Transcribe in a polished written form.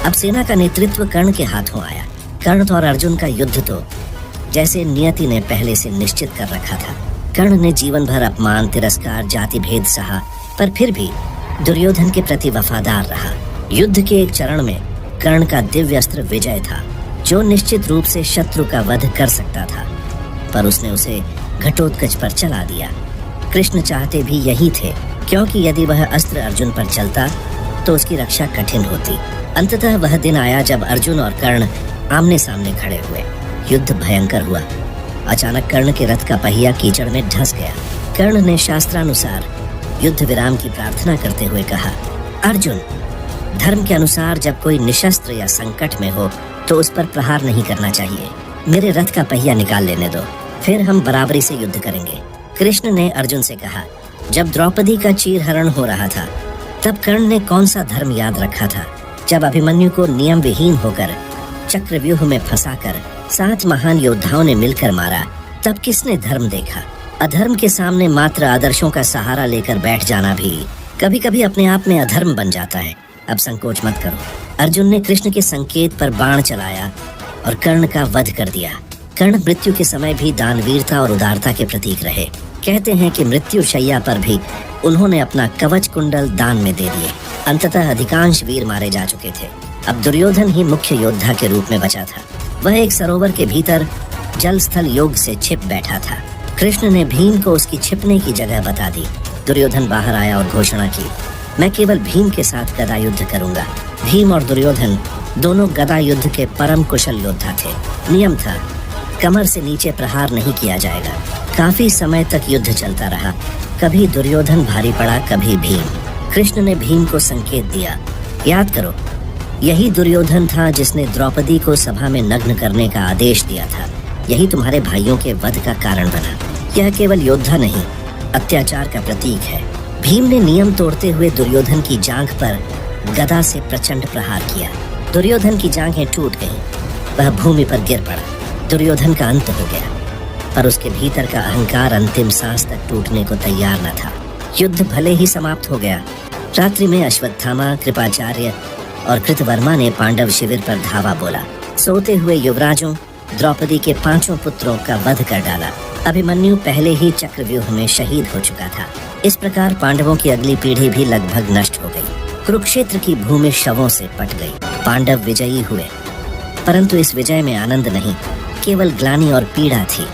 अब सेना का नेतृत्व कर्ण के हाथों आया। कर्ण और अर्जुन का युद्ध तो जैसे नियति ने पहले से निश्चित कर रखा था। कर्ण ने जीवन भर अपमान, तिरस्कार, जाति भेद सहा, पर फिर भी दुर्योधन के प्रति वफादार रहा। युद्ध के एक चरण में कर्ण का दिव्य अस्त्र विजय था, जो निश्चित रूप से शत्रु का वध कर सकता था, पर उसने उसे घटोत्कच पर चला दिया। कृष्ण चाहते भी यही थे, क्योंकि यदि वह अस्त्र अर्जुन पर चलता तो उसकी रक्षा कठिन होती। अंततः वह दिन आया जब अर्जुन और कर्ण आमने सामने खड़े हुए। युद्ध भयंकर हुआ। अचानक कर्ण के रथ का पहिया कीचड़ में धंस गया। कर्ण ने शास्त्रानुसार युद्ध विराम की प्रार्थना करते हुए कहा, अर्जुन, धर्म के अनुसार जब कोई निशस्त्र या संकट में हो तो उस पर प्रहार नहीं करना चाहिए। मेरे रथ का पहिया निकाल लेने दो, फिर हम बराबरी से युद्ध करेंगे। कृष्ण ने अर्जुन से कहा, जब द्रौपदी का चीरहरण हो रहा था तब कर्ण ने कौन सा धर्म याद रखा था? जब अभिमन्यु को नियम विहीन होकर चक्रव्यूह में फंसाकर 7 महान योद्धाओं ने मिलकर मारा, तब किसने धर्म देखा? अधर्म के सामने मात्र आदर्शों का सहारा लेकर बैठ जाना भी कभी कभी अपने आप में अधर्म बन जाता है। अब संकोच मत करो। अर्जुन ने कृष्ण के संकेत पर बाण चलाया और कर्ण का वध कर दिया। कर्ण मृत्यु के समय भी दानवीरता और उदारता के प्रतीक रहे। कहते हैं कि मृत्यु शैया पर भी उन्होंने अपना कवच कुंडल दान में दे दिए। अंततः अधिकांश वीर मारे जा चुके थे। अब दुर्योधन ही मुख्य योद्धा के रूप में बचा था। वह एक सरोवर के भीतर जल स्थल योग से छिप बैठा था। कृष्ण ने भीम को उसकी छिपने की जगह बता दी। दुर्योधन बाहर आया और घोषणा की, मैं केवल भीम के साथ गदा युद्ध करूंगा। भीम और दुर्योधन दोनों गदा युद्ध के परम कुशल योद्धा थे। नियम था, कमर से नीचे प्रहार नहीं किया जाएगा। काफी समय तक युद्ध चलता रहा। कभी दुर्योधन भारी पड़ा, कभी भीम। कृष्ण ने भीम को संकेत दिया, याद करो, यही दुर्योधन था जिसने द्रौपदी को सभा में नग्न करने का आदेश दिया था। यही तुम्हारे भाइयों के वध का कारण बना। यह केवल योद्धा नहीं, अत्याचार का प्रतीक है। भीम ने नियम तोड़ते हुए दुर्योधन की जांघ पर गदा से प्रचंड प्रहार किया। दुर्योधन की जांघें टूट गईं। वह भूमि पर गिर पड़ा। दुर्योधन का अंत हो गया, पर उसके भीतर का अहंकार अंतिम सांस तक टूटने को तैयार न था। युद्ध भले ही समाप्त हो गया। रात्रि में अश्वत्थामा, कृपाचार्य और कृतवर्मा ने पांडव शिविर पर धावा बोला। सोते हुए युवराजों, द्रौपदी के 5 पुत्रों का वध कर डाला। अभिमन्यु पहले ही चक्रव्यूह में शहीद हो चुका था। इस प्रकार पांडवों की अगली पीढ़ी भी लगभग नष्ट हो गई। कुरुक्षेत्र की भूमि शवों से पट गई। पांडव विजयी हुए, परंतु इस विजय में आनंद नहीं, केवल ग्लानि और पीड़ा थी।